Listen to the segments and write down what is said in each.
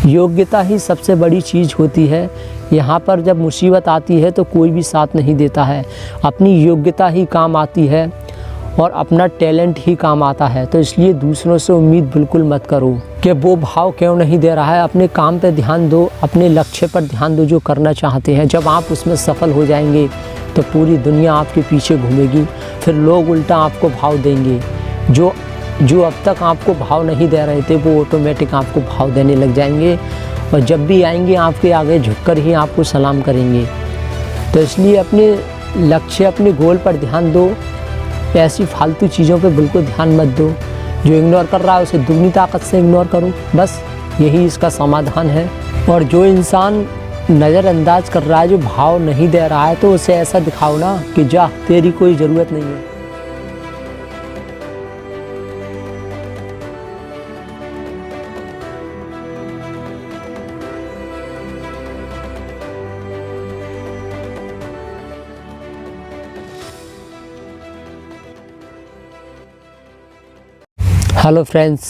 योग्यता ही सबसे बड़ी चीज़ होती है। यहाँ पर जब मुसीबत आती है तो कोई भी साथ नहीं देता है, अपनी योग्यता ही काम आती है और अपना टैलेंट ही काम आता है। तो इसलिए दूसरों से उम्मीद बिल्कुल मत करो कि वो भाव क्यों नहीं दे रहा है। अपने काम पर ध्यान दो, अपने लक्ष्य पर ध्यान दो जो करना चाहते हैं। जब आप उसमें सफल हो जाएंगे तो पूरी दुनिया आपके पीछे घूमेगी, फिर लोग उल्टा आपको भाव देंगे। जो अब तक आपको भाव नहीं दे रहे थे वो ऑटोमेटिक आपको भाव देने लग जाएंगे और जब भी आएंगे आपके आगे झुककर ही आपको सलाम करेंगे। तो इसलिए अपने लक्ष्य, अपने गोल पर ध्यान दो, ऐसी फालतू चीज़ों पे बिल्कुल ध्यान मत दो। जो इग्नोर कर रहा है उसे दुगनी ताकत से इग्नोर करो, बस यही इसका समाधान है। और जो इंसान नज़रअंदाज कर रहा है, जो भाव नहीं दे रहा है, तो उसे ऐसा दिखाओ ना कि जा, तेरी कोई ज़रूरत नहीं है। हेलो फ्रेंड्स,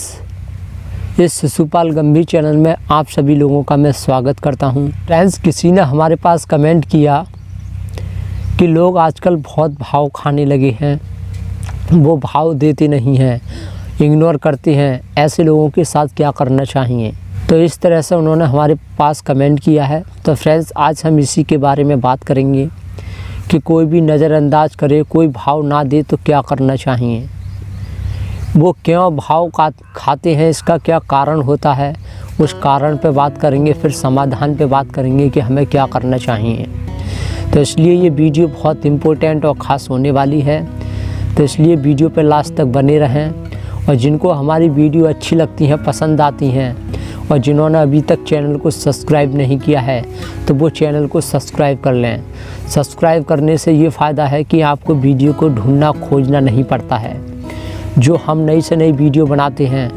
इस शिशुपाल गंभीर चैनल में आप सभी लोगों का मैं स्वागत करता हूं। फ्रेंड्स, किसी ने हमारे पास कमेंट किया कि लोग आजकल बहुत भाव खाने लगे हैं, वो भाव देते नहीं हैं, इग्नोर करते हैं, ऐसे लोगों के साथ क्या करना चाहिए। तो इस तरह से उन्होंने हमारे पास कमेंट किया है। तो फ्रेंड्स, आज हम इसी के बारे में बात करेंगे कि कोई भी नज़रअंदाज करे, कोई भाव ना दे तो क्या करना चाहिए, वो क्यों भाव खाते हैं, इसका क्या कारण होता है, उस कारण पे बात करेंगे। फिर समाधान पे बात करेंगे कि हमें क्या करना चाहिए। तो इसलिए ये वीडियो बहुत इम्पोर्टेंट और ख़ास होने वाली है। तो इसलिए वीडियो पे लास्ट तक बने रहें। और जिनको हमारी वीडियो अच्छी लगती हैं, पसंद आती हैं, और जिन्होंने अभी तक चैनल को सब्सक्राइब नहीं किया है तो वो चैनल को सब्सक्राइब कर लें। सब्सक्राइब करने से ये फ़ायदा है कि आपको वीडियो को ढूंढना खोजना नहीं पड़ता है। जो हम नई से नई वीडियो बनाते हैं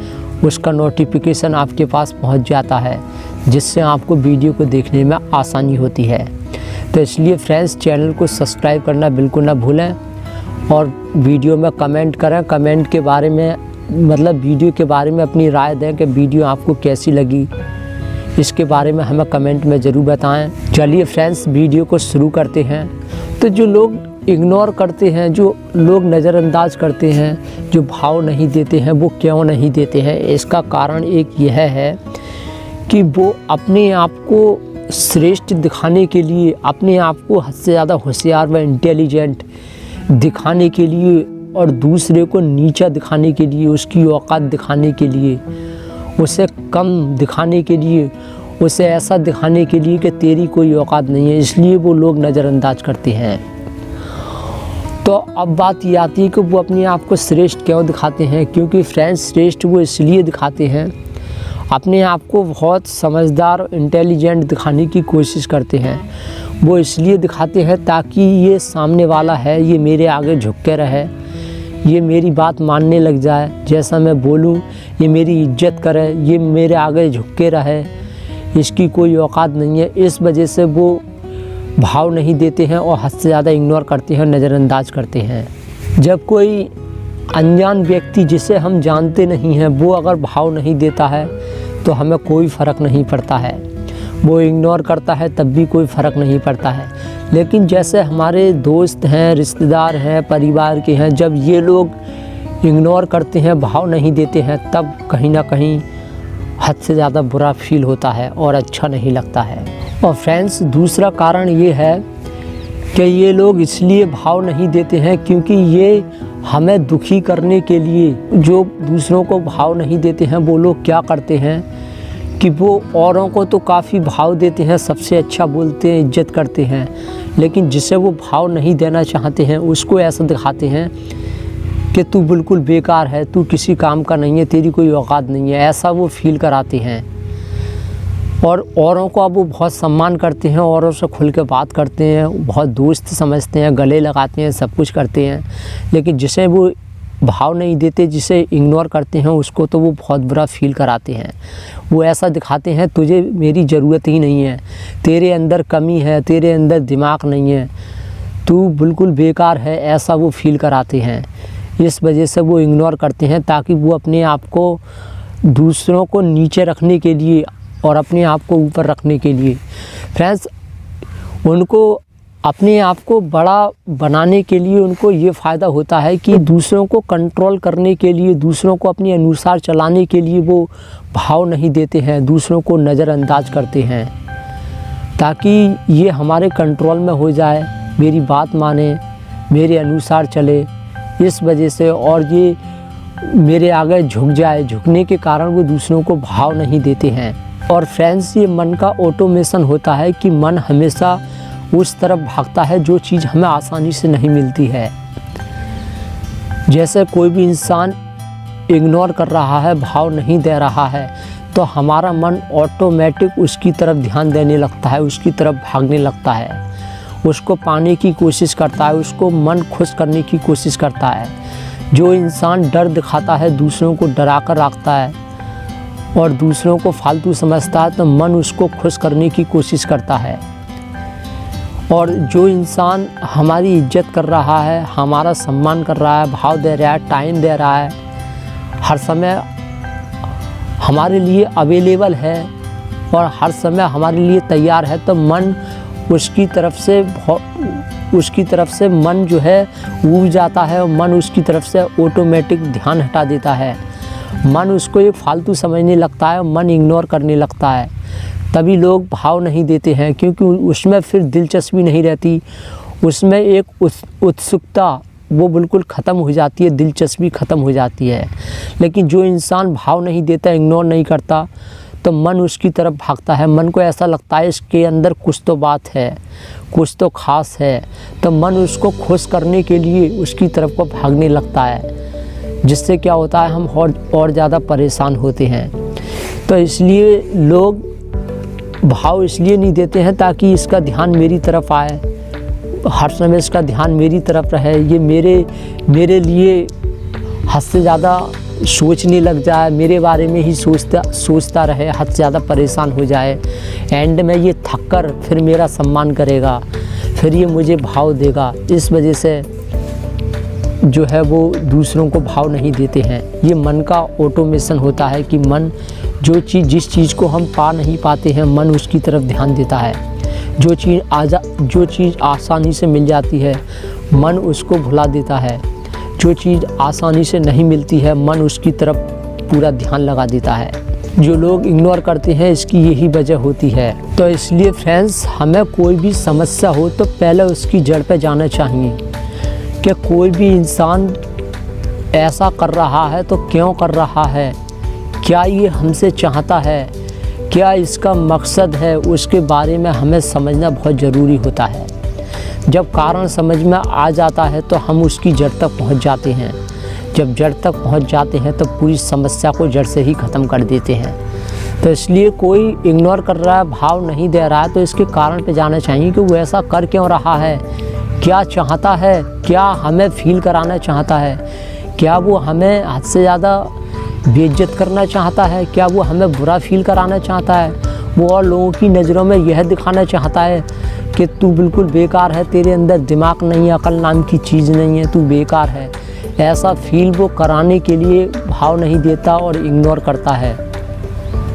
उसका नोटिफिकेशन आपके पास पहुंच जाता है, जिससे आपको वीडियो को देखने में आसानी होती है। तो इसलिए फ्रेंड्स, चैनल को सब्सक्राइब करना बिल्कुल ना भूलें और वीडियो में कमेंट करें। कमेंट के बारे में वीडियो के बारे में अपनी राय दें कि वीडियो आपको कैसी लगी, इसके बारे में हमें कमेंट में ज़रूर बताएं। चलिए फ्रेंड्स, वीडियो को शुरू करते हैं। तो जो लोग इग्नोर करते हैं, जो लोग नज़रअंदाज करते हैं, जो भाव नहीं देते हैं, वो क्यों नहीं देते हैं, इसका कारण एक यह है कि वो अपने आप को श्रेष्ठ दिखाने के लिए, अपने आप को हद से ज़्यादा होशियार व इंटेलिजेंट दिखाने के लिए और दूसरे को नीचा दिखाने के लिए, उसकी औकात दिखाने के लिए, उसे कम दिखाने के लिए, उसे ऐसा दिखाने के लिए कि तेरी कोई औकात नहीं है, इसलिए वो लोग नज़रअंदाज करते हैं। तो अब बात ये आती है कि वो अपने आप को श्रेष्ठ क्यों दिखाते हैं। क्योंकि फ्रेंड्स, श्रेष्ठ वो इसलिए दिखाते हैं, अपने आप को बहुत समझदार, इंटेलिजेंट दिखाने की कोशिश करते हैं। वो इसलिए दिखाते हैं ताकि ये सामने वाला है, ये मेरे आगे झुक के रहे, ये मेरी बात मानने लग जाए, जैसा मैं बोलूँ ये मेरी इज्जत करे, ये मेरे आगे झुक के रहे, इसकी कोई औकात नहीं है। इस वजह से वो भाव नहीं देते हैं और हद से ज़्यादा इग्नोर करते हैं, नज़रअंदाज करते हैं। जब कोई अनजान व्यक्ति जिसे हम जानते नहीं हैं वो अगर भाव नहीं देता है तो हमें कोई फ़र्क नहीं पड़ता है, वो इग्नोर करता है तब भी कोई फ़र्क नहीं पड़ता है। लेकिन जैसे हमारे दोस्त हैं, रिश्तेदार हैं, परिवार के हैं, जब ये लोग इग्नोर करते हैं, भाव नहीं देते हैं, तब कहीं ना कहीं हद से ज़्यादा बुरा फील होता है और अच्छा नहीं लगता है। और फ्रेंड्स, दूसरा कारण ये है कि ये लोग इसलिए भाव नहीं देते हैं क्योंकि ये हमें दुखी करने के लिए, जो दूसरों को भाव नहीं देते हैं, वो लोग क्या करते हैं कि वो औरों को तो काफ़ी भाव देते हैं, सबसे अच्छा बोलते हैं, इज्जत करते हैं, लेकिन जिसे वो भाव नहीं देना चाहते हैं उसको ऐसा दिखाते हैं कि तू बिल्कुल बेकार है, तू किसी काम का नहीं है, तेरी कोई औकात नहीं है, ऐसा वो फील कराते हैं। और औरों को अब वो बहुत सम्मान करते हैं, औरों से खुल के बात करते हैं, बहुत दोस्त समझते हैं, गले लगाते हैं, सब कुछ करते हैं। लेकिन जिसे वो भाव नहीं देते, जिसे इग्नोर करते हैं, उसको तो वो बहुत बुरा फील कराते हैं। वो ऐसा दिखाते हैं तुझे मेरी ज़रूरत ही नहीं है, तेरे अंदर कमी है, तेरे अंदर दिमाग नहीं है, तू बिल्कुल बेकार है, ऐसा वो फील कराते हैं। इस वजह से वो इग्नोर करते हैं ताकि वो अपने आप को दूसरों को नीचे रखने के लिए, और अपने आप को ऊपर रखने के लिए। फ्रेंड्स, उनको अपने आप को बड़ा बनाने के लिए उनको ये फ़ायदा होता है कि दूसरों को कंट्रोल करने के लिए, दूसरों को अपने अनुसार चलाने के लिए वो भाव नहीं देते हैं, दूसरों को नज़रअंदाज करते हैं ताकि ये हमारे कंट्रोल में हो जाए, मेरी बात माने, मेरे अनुसार चले, इस वजह से, और ये मेरे आगे झुक जाए। झुकने के कारण वो दूसरों को भाव नहीं देते हैं। और फ्रेंड्स, ये मन का ऑटोमेशन होता है कि मन हमेशा उस तरफ भागता है जो चीज़ हमें आसानी से नहीं मिलती है। जैसे कोई भी इंसान इग्नोर कर रहा है, भाव नहीं दे रहा है, तो हमारा मन ऑटोमेटिक उसकी तरफ ध्यान देने लगता है, उसकी तरफ भागने लगता है, उसको पाने की कोशिश करता है, उसको मन खुश करने की कोशिश करता है। जो इंसान डर दिखाता है, दूसरों को डरा कर रखता है और दूसरों को फालतू समझता है, तो मन उसको खुश करने की कोशिश करता है। और जो इंसान हमारी इज्जत कर रहा है, हमारा सम्मान कर रहा है, भाव दे रहा है, टाइम दे रहा है, हर समय हमारे लिए अवेलेबल है और हर समय हमारे लिए तैयार है, तो मन उसकी तरफ से मन जो है ऊब जाता है और मन उसकी तरफ से ऑटोमेटिक ध्यान हटा देता है। मन उसको एक फालतू समझने लगता है, मन इग्नोर करने लगता है। तभी लोग भाव नहीं देते हैं, क्योंकि उसमें फिर दिलचस्पी नहीं रहती, उसमें एक उत्सुकता वो बिल्कुल ख़त्म हो जाती है, दिलचस्पी ख़त्म हो जाती है। लेकिन जो इंसान भाव नहीं देता, इग्नोर नहीं करता, तो मन उसकी तरफ भागता है। मन को ऐसा लगता है इसके अंदर कुछ तो बात है, कुछ तो ख़ास है, तो मन उसको खुश करने के लिए उसकी तरफ को भागने लगता है, जिससे क्या होता है, हम और ज़्यादा परेशान होते हैं। तो इसलिए लोग भाव इसलिए नहीं देते हैं ताकि इसका ध्यान मेरी तरफ आए, हर समय इसका ध्यान मेरी तरफ रहे, ये मेरे लिए हद से ज़्यादा सोचने लग जाए, मेरे बारे में ही सोचता रहे, हद से ज़्यादा परेशान हो जाए। एंड में ये थक कर फिर मेरा सम्मान करेगा, फिर ये मुझे भाव देगा। इस वजह से जो है वो दूसरों को भाव नहीं देते हैं। ये मन का ऑटोमेशन होता है कि मन जिस चीज़ को हम पा नहीं पाते हैं, मन उसकी तरफ ध्यान देता है। जो चीज़ आसानी से मिल जाती है, मन उसको भुला देता है। जो चीज़ आसानी से नहीं मिलती है, मन उसकी तरफ पूरा ध्यान लगा देता है। जो लोग इग्नोर करते हैं, इसकी यही वजह होती है। तो इसलिए फ्रेंड्स, हमें कोई भी समस्या हो तो पहले उसकी जड़ पे जाना चाहिए कि कोई भी इंसान ऐसा कर रहा है तो क्यों कर रहा है, क्या ये हमसे चाहता है, क्या इसका मकसद है, उसके बारे में हमें समझना बहुत ज़रूरी होता है। जब कारण समझ में आ जाता है तो हम उसकी जड़ तक पहुंच जाते हैं। जब जड़ तक पहुंच जाते हैं तो पूरी समस्या को जड़ से ही ख़त्म कर देते हैं। तो इसलिए कोई इग्नोर कर रहा है, भाव नहीं दे रहा है, तो इसके कारण पे जाना चाहिए कि वो ऐसा कर क्यों रहा है, क्या चाहता है, क्या हमें फील कराना चाहता है, क्या वो हमें हद से ज़्यादा बेइज्जत करना चाहता है, क्या वो हमें बुरा फील कराना चाहता है, वो और लोगों की नज़रों में यह दिखाना चाहता है कि तू बिल्कुल बेकार है, तेरे अंदर दिमाग नहीं है, अकल नाम की चीज़ नहीं है, तू बेकार है। ऐसा फील वो कराने के लिए भाव नहीं देता और इग्नोर करता है।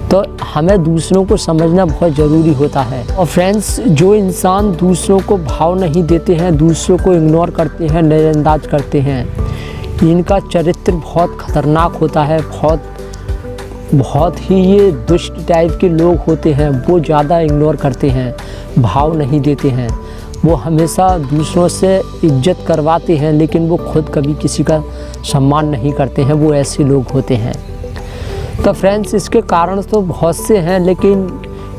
तो हमें दूसरों को समझना बहुत ज़रूरी होता है। और फ्रेंड्स, जो इंसान दूसरों को भाव नहीं देते हैं, दूसरों को इग्नोर करते हैं, नज़रअंदाज करते हैं, इनका चरित्र बहुत ख़तरनाक होता है। बहुत ही ये दुष्ट टाइप के लोग होते हैं। वो ज़्यादा इग्नोर करते हैं, भाव नहीं देते हैं। वो हमेशा दूसरों से इज्जत करवाते हैं, लेकिन वो खुद कभी किसी का सम्मान नहीं करते हैं। वो ऐसे लोग होते हैं। तो फ्रेंड्स, इसके कारण तो बहुत से हैं, लेकिन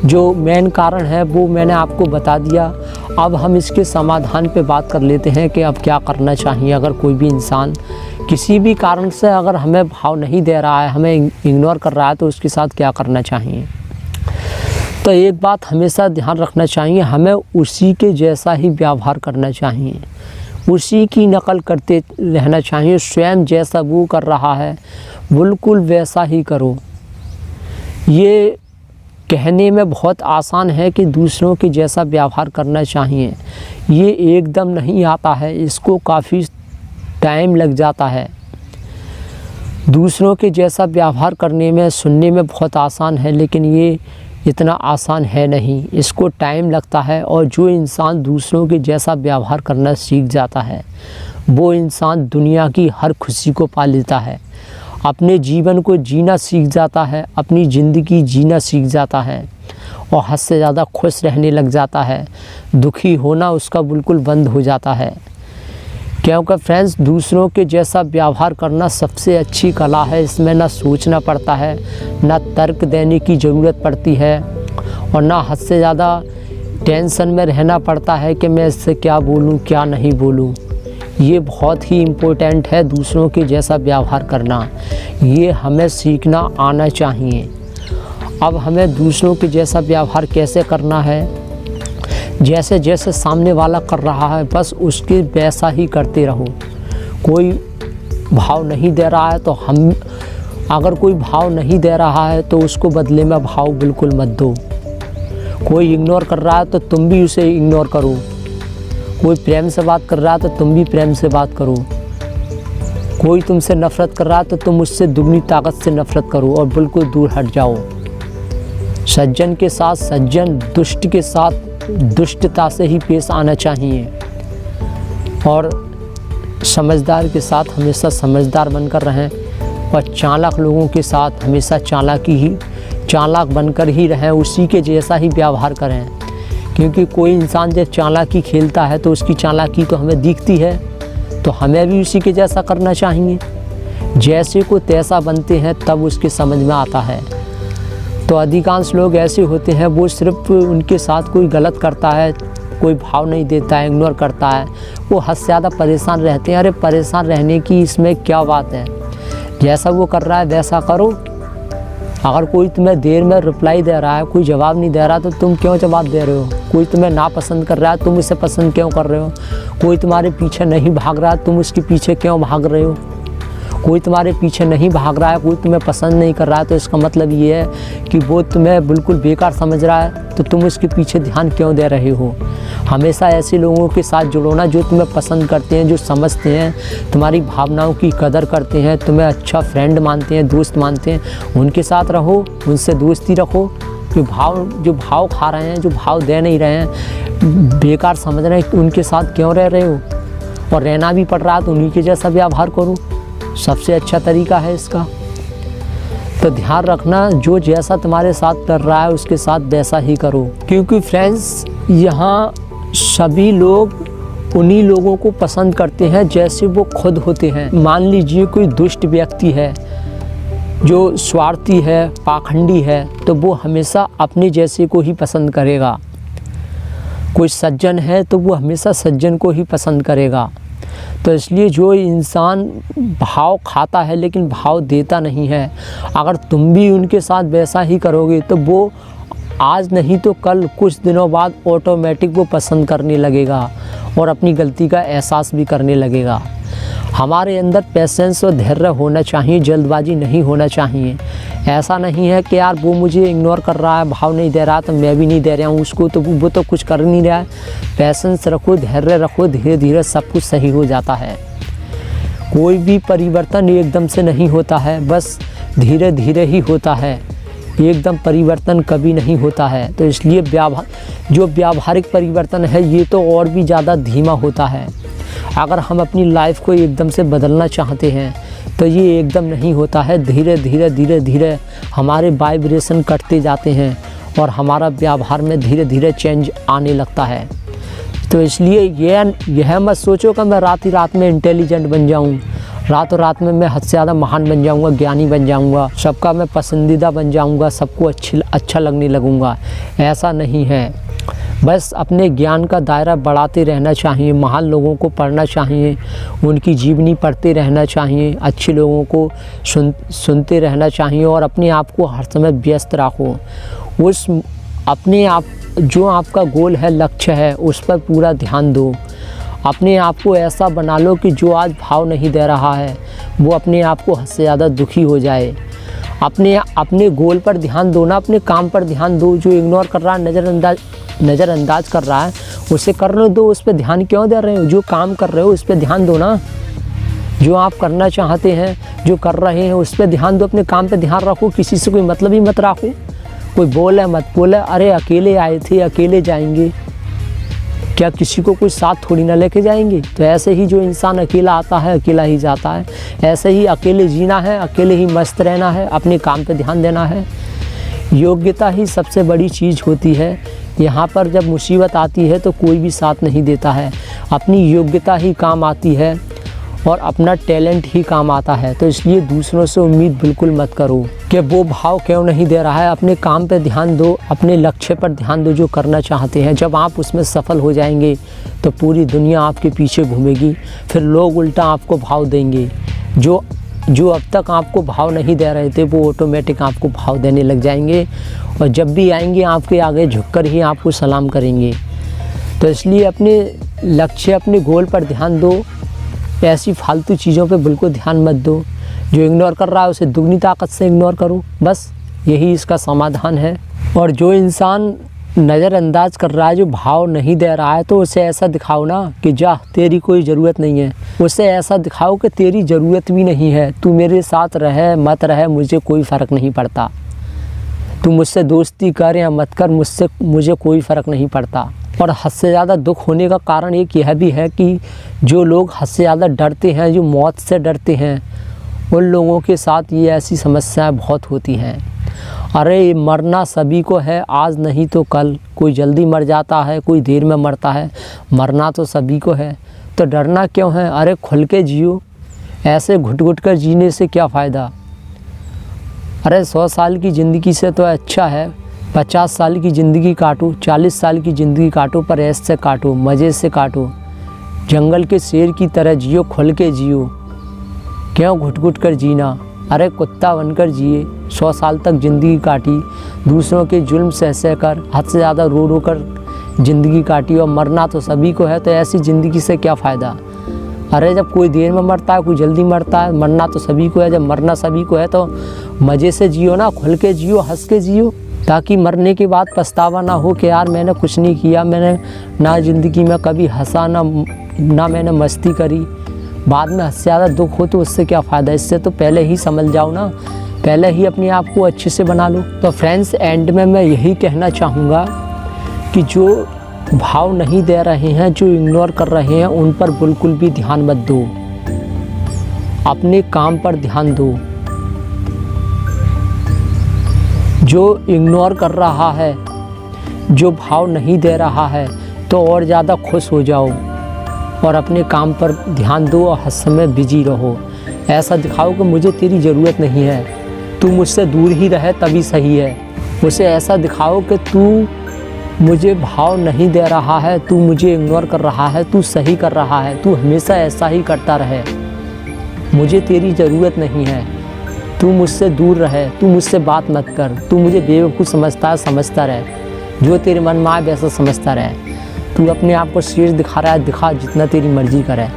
जो मेन कारण है वो मैंने आपको बता दिया। अब हम इसके समाधान पे बात कर लेते हैं कि अब क्या करना चाहिए। अगर कोई भी इंसान किसी भी कारण से अगर हमें भाव नहीं दे रहा है, हमें इग्नोर कर रहा है, तो उसके साथ क्या करना चाहिए। तो एक बात हमेशा ध्यान रखना चाहिए, हमें उसी के जैसा ही व्यवहार करना चाहिए, उसी की नकल करते रहना चाहिए। स्वयं जैसा वो कर रहा है बिल्कुल वैसा ही करो। ये कहने में बहुत आसान है कि दूसरों के जैसा व्यवहार करना चाहिए, ये एकदम नहीं आता है, इसको काफ़ी टाइम लग जाता है। दूसरों के जैसा व्यवहार करने में, सुनने में बहुत आसान है, लेकिन ये इतना आसान है नहीं, इसको टाइम लगता है। और जो इंसान दूसरों के जैसा व्यवहार करना सीख जाता है वो इंसान दुनिया की हर खुशी को पा लेता है, अपने जीवन को जीना सीख जाता है, अपनी ज़िंदगी जीना सीख जाता है और हद से ज़्यादा खुश रहने लग जाता है। दुखी होना उसका बिल्कुल बंद हो जाता है। क्योंकि फ्रेंड्स, दूसरों के जैसा व्यवहार करना सबसे अच्छी कला है। इसमें ना सोचना पड़ता है, ना तर्क देने की ज़रूरत पड़ती है और ना हद से ज़्यादा टेंशन में रहना पड़ता है कि मैं इससे क्या बोलूं क्या नहीं बोलूं। ये बहुत ही इम्पोर्टेंट है दूसरों के जैसा व्यवहार करना, ये हमें सीखना आना चाहिए। अब हमें दूसरों के जैसा व्यवहार कैसे करना है, जैसे जैसे सामने वाला कर रहा है बस उसके वैसा ही करते रहो। कोई भाव नहीं दे रहा है तो हम, अगर कोई भाव नहीं दे रहा है तो उसको बदले में भाव बिल्कुल मत दो। कोई इग्नोर कर रहा है तो तुम भी उसे इग्नोर करो। कोई प्रेम से बात कर रहा है तो तुम भी प्रेम से बात करो। कोई तुमसे नफ़रत कर रहा है तो तुम उससे दुगनी ताकत से नफ़रत करो और बिल्कुल दूर हट जाओ। सज्जन के साथ सज्जन, दुष्ट के साथ दुष्टता से ही पेश आना चाहिए और समझदार के साथ हमेशा समझदार बनकर रहें और चालाक लोगों के साथ हमेशा चालाक बनकर ही रहें, उसी के जैसा ही व्यवहार करें। क्योंकि कोई इंसान जब चालाकी खेलता है तो उसकी चालाकी तो हमें दिखती है, तो हमें भी उसी के जैसा करना चाहिए। जैसे को तैसा बनते हैं तब उसके समझ में आता है। तो अधिकांश लोग ऐसे होते हैं, वो सिर्फ उनके साथ कोई गलत करता है, कोई भाव नहीं देता है, इग्नोर करता है, वो हद से ज़्यादा परेशान रहते हैं। अरे परेशान रहने की इसमें क्या बात है, जैसा वो कर रहा है वैसा करो। अगर कोई तुम्हें देर में रिप्लाई दे रहा है, कोई जवाब नहीं दे रहा तो तुम क्यों जवाब दे रहे हो? कोई तुम्हें नापसंद कर रहा है, तुम उसे पसंद क्यों कर रहे हो? कोई तुम्हारे पीछे नहीं भाग रहा है, तुम उसके पीछे क्यों भाग रहे हो? कोई तुम्हारे पीछे नहीं भाग रहा है, कोई तुम्हें पसंद नहीं कर रहा है, तो इसका मतलब ये है कि वो तुम्हें बिल्कुल बेकार समझ रहा है, तो तुम उसके पीछे ध्यान क्यों दे रहे हो? हमेशा ऐसे लोगों के साथ जुड़ो ना जो तुम्हें पसंद करते हैं, जो समझते हैं, तुम्हारी भावनाओं की कदर करते हैं, तुम्हें अच्छा फ्रेंड मानते हैं, दोस्त मानते हैं। उनके साथ रहो, उनसे दोस्ती रखो। जो भाव खा रहे हैं, जो भाव दे नहीं रहे हैं, बेकार समझ रहे हैं, उनके साथ क्यों रह रहे हो? और रहना भी पड़ रहा है तो उन्हीं के जैसा व्यवहार करो, सबसे अच्छा तरीका है इसका। तो ध्यान रखना, जो जैसा तुम्हारे साथ कर रहा है उसके साथ वैसा ही करो। क्योंकि फ्रेंड्स, यहाँ सभी लोग उन्हीं लोगों को पसंद करते हैं जैसे वो खुद होते हैं। मान लीजिए कोई दुष्ट व्यक्ति है, जो स्वार्थी है, पाखंडी है, तो वो हमेशा अपने जैसे को ही पसंद करेगा। कोई सज्जन है तो वो हमेशा सज्जन को ही पसंद करेगा। तो इसलिए जो इंसान भाव खाता है लेकिन भाव देता नहीं है, अगर तुम भी उनके साथ वैसा ही करोगे तो वो आज नहीं तो कल, कुछ दिनों बाद ऑटोमेटिक वो पसंद करने लगेगा और अपनी गलती का एहसास भी करने लगेगा। हमारे अंदर पेशेंस और धैर्य होना चाहिए, जल्दबाजी नहीं होना चाहिए। ऐसा नहीं है कि यार वो मुझे इग्नोर कर रहा है, भाव नहीं दे रहा तो मैं भी नहीं दे रहा हूँ उसको, तो वो तो कुछ कर नहीं रहा है। पेशेंस रखो, धैर्य रखो, धीरे धीरे सब कुछ सही हो जाता है। कोई भी परिवर्तन एकदम से नहीं होता है, बस धीरे धीरे ही होता है, एकदम परिवर्तन कभी नहीं होता है। तो इसलिए जो व्यावहारिक परिवर्तन है ये तो और भी ज़्यादा धीमा होता है। अगर हम अपनी लाइफ को एकदम से बदलना चाहते हैं तो ये एकदम नहीं होता है, धीरे धीरे हमारे वाइब्रेशन कटते जाते हैं और हमारा व्यवहार में धीरे धीरे चेंज आने लगता है। तो इसलिए यह मत सोचो कि मैं रात ही रात में इंटेलिजेंट बन जाऊं, रातों रात में मैं हद से ज़्यादा महान बन जाऊंगा, ज्ञानी बन जाऊंगा, सबका मैं पसंदीदा बन जाऊंगा, सबको अच्छा लगने लगूंगा। ऐसा नहीं है। बस अपने ज्ञान का दायरा बढ़ाते रहना चाहिए, महान लोगों को पढ़ना चाहिए, उनकी जीवनी पढ़ते रहना चाहिए, अच्छे लोगों को सुनते रहना चाहिए और अपने आप को हर समय व्यस्त रखो। उस अपने आप जो आपका गोल है, लक्ष्य है, उस पर पूरा ध्यान दो। अपने आप को ऐसा बना लो कि जो आज भाव नहीं दे रहा है वो अपने आप को हद से ज़्यादा दुखी हो जाए। अपने गोल पर ध्यान दो ना, अपने काम पर ध्यान दो। जो इग्नोर कर रहा है, नज़रअंदाज कर रहा है, उसे करने दो। उस पर ध्यान क्यों दे रहे हो? जो काम कर रहे हो उस पर ध्यान दो ना। जो आप करना चाहते हैं, जो कर रहे हैं, उस पर ध्यान दो। अपने काम पे ध्यान रखो, किसी से कोई मतलब ही मत रखो। कोई बोले मत बोले, अरे अकेले आए थे अकेले जाएंगे, क्या किसी को कोई साथ थोड़ी ना लेके जाएंगे। तो ऐसे ही जो इंसान अकेला आता है अकेला ही जाता है। ऐसे ही अकेले जीना है, अकेले ही मस्त रहना है, अपने काम पे ध्यान देना है। योग्यता ही सबसे बड़ी चीज़ होती है। यहाँ पर जब मुसीबत आती है तो कोई भी साथ नहीं देता है, अपनी योग्यता ही काम आती है और अपना टैलेंट ही काम आता है। तो इसलिए दूसरों से उम्मीद बिल्कुल मत करो कि वो भाव क्यों नहीं दे रहा है। अपने काम पे ध्यान दो, अपने लक्ष्य पर ध्यान दो जो करना चाहते हैं। जब आप उसमें सफल हो जाएंगे तो पूरी दुनिया आपके पीछे घूमेगी, फिर लोग उल्टा आपको भाव देंगे। जो अब तक आपको भाव नहीं दे रहे थे वो ऑटोमेटिक आपको भाव देने लग जाएंगे और जब भी आएंगे आपके आगे झुककर ही आपको सलाम करेंगे। तो इसलिए अपने लक्ष्य, अपने गोल पर ध्यान दो, ऐसी फालतू चीज़ों पे बिल्कुल ध्यान मत दो। जो इग्नोर कर रहा है उसे दुगनी ताकत से इग्नोर करो, बस यही इसका समाधान है। और जो इंसान नज़रअंदाज कर रहा है, जो भाव नहीं दे रहा है, तो उसे ऐसा दिखाओ ना कि जा तेरी कोई ज़रूरत नहीं है। उसे ऐसा दिखाओ कि तेरी ज़रूरत भी नहीं है, तू मेरे साथ रहे मत रहे मुझे कोई फ़र्क नहीं पड़ता। तू मुझसे दोस्ती कर या मत कर, मुझे कोई फ़र्क नहीं पड़ता। और हद से ज़्यादा दुख होने का कारण एक यह भी है कि जो लोग हद से ज़्यादा डरते हैं, जो मौत से डरते हैं, उन लोगों के साथ ये ऐसी समस्याएं बहुत होती हैं। अरे मरना सभी को है, आज नहीं तो कल। कोई जल्दी मर जाता है, कोई देर में मरता है, मरना तो सभी को है। तो डरना क्यों है? अरे खुल के जियो, ऐसे घुट घुट कर जीने से क्या फ़ायदा। अरे 100 साल की ज़िंदगी से तो अच्छा है 50 साल की ज़िंदगी काटो, 40 साल की ज़िंदगी काटो, पर ऐसे से काटो, मज़े से काटो, जंगल के शेर की तरह जियो, खुल के जियो। क्यों घुट घुट कर जीना? अरे कुत्ता बनकर जिए, 100 साल तक ज़िंदगी काटी, दूसरों के जुल्म सह सह कर, हद से ज़्यादा रो रो कर ज़िंदगी काटी, और मरना तो सभी को है, तो ऐसी ज़िंदगी से क्या फ़ायदा। अरे जब कोई देर में मरता है, कोई जल्दी मरता है, मरना तो सभी को है। जब मरना सभी को है तो मज़े से जियो ना, खुल के जियो, हंस के जियो, ताकि मरने के बाद पछतावा ना हो कि यार मैंने कुछ नहीं किया, मैंने ना ज़िंदगी में कभी हंसा, ना मैंने मस्ती करी। बाद में हद से ज़्यादा दुख हो तो उससे क्या फ़ायदा। इससे तो पहले ही समझ जाओ ना, पहले ही अपने आप को अच्छे से बना लो। तो फ्रेंड्स, एंड में मैं यही कहना चाहूँगा कि जो भाव नहीं दे रहे हैं, जो इग्नोर कर रहे हैं, उन पर बिल्कुल भी ध्यान मत दो। अपने काम पर ध्यान दो। जो इग्नोर कर रहा है, जो भाव नहीं दे रहा है, तो और ज़्यादा खुश हो जाओ और अपने काम पर ध्यान दो और हर समय बिजी रहो। ऐसा दिखाओ कि मुझे तेरी ज़रूरत नहीं है, तू मुझसे दूर ही रहे तभी सही है। उसे ऐसा दिखाओ कि तू मुझे भाव नहीं दे रहा है, तू मुझे इग्नोर कर रहा है, तू सही कर रहा है, तू हमेशा ऐसा ही करता रहे, मुझे तेरी ज़रूरत नहीं है, तू मुझसे दूर रहे, तू मुझसे बात मत कर, तू मुझे बेवकूफ़ समझता है, समझता रहे, जो तेरे मन में आए वैसा समझता रहे। तू अपने आप को शेर दिखा रहा है, दिखा, जितना तेरी मर्ज़ी करे,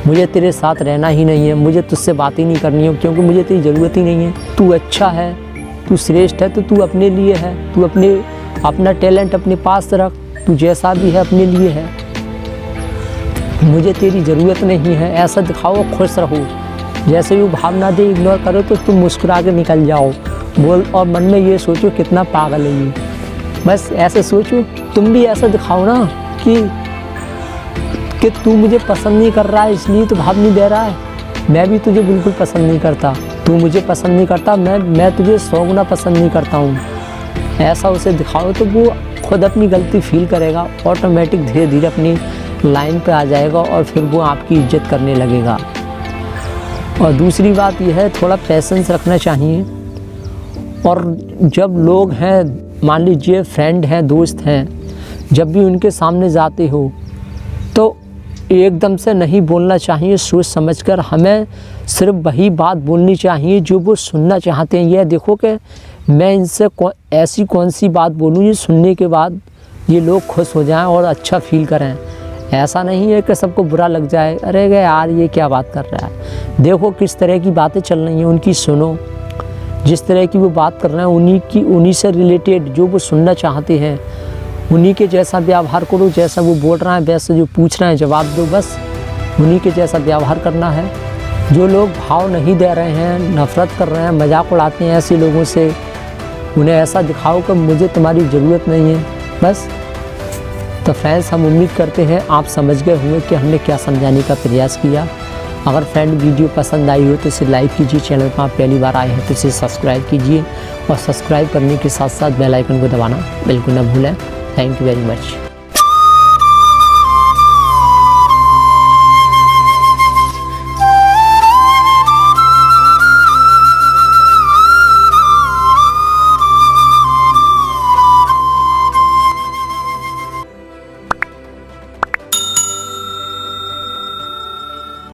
मुझे तेरे साथ रहना ही नहीं है, मुझे तुझसे बात ही नहीं करनी है, क्योंकि मुझे तेरी ज़रूरत ही नहीं है। तू अच्छा है, तू श्रेष्ठ है, तो तू अपने लिए है, तू अपना टैलेंट अपने पास रख, तू जैसा भी है अपने लिए है, मुझे तेरी ज़रूरत नहीं है। ऐसा दिखाओ, खुश रहो। जैसे भी भावना दे, इग्नोर करो तो तुम मुस्कुरा के निकल जाओ, बोल, और मन में ये सोचो कितना पागल है ये, बस ऐसे सोचो। तुम भी ऐसा दिखाओ ना कि तू मुझे पसंद नहीं कर रहा है, इसलिए तो भाव नहीं दे रहा है, मैं भी तुझे बिल्कुल पसंद नहीं करता, तू मुझे पसंद नहीं करता, मैं तुझे 100 गुना पसंद नहीं करता हूँ। ऐसा उसे दिखाओ तो वो खुद अपनी गलती फील करेगा, ऑटोमेटिक धीरे धीरे अपनी लाइन पे आ जाएगा और फिर वो आपकी इज्जत करने लगेगा। और दूसरी बात यह है, थोड़ा पेशेंस रखना चाहिए। और जब लोग हैं, मान लीजिए फ्रेंड हैं, दोस्त हैं, जब भी उनके सामने जाते हो तो एकदम से नहीं बोलना चाहिए, सोच समझकर हमें सिर्फ वही बात बोलनी चाहिए जो वो सुनना चाहते हैं। यह देखो कि मैं इनसे ऐसी कौन सी बात बोलूँ ये सुनने के बाद ये लोग खुश हो जाएं और अच्छा फील करें। ऐसा नहीं है कि सबको बुरा लग जाए, अरे यार ये क्या बात कर रहा है। देखो किस तरह की बातें चल रही हैं, उनकी सुनो, जिस तरह की वो बात कर रहे हैं उन्हीं से रिलेटेड जो वो सुनना चाहते हैं, उन्हीं के जैसा व्यवहार करो, जैसा वो बोल रहा है वैसे जो पूछ रहे हैं जवाब दो, बस उन्हीं के जैसा व्यवहार करना है। जो लोग भाव नहीं दे रहे हैं, नफ़रत कर रहे हैं, मजाक उड़ाते हैं ऐसे लोगों से, उन्हें ऐसा दिखाओ कि मुझे तुम्हारी ज़रूरत नहीं है बस। तो फ्रेंड्स, हम उम्मीद करते हैं आप समझ गए होंगे कि हमने क्या समझाने का प्रयास किया। अगर फ्रेंड वीडियो पसंद आई हो तो इसे लाइक कीजिए, चैनल पर आप पहली बार आए हैं तो इसे सब्सक्राइब कीजिए और सब्सक्राइब करने के साथ साथ बेल आइकन को दबाना बिल्कुल ना भूलें। Thank you very much.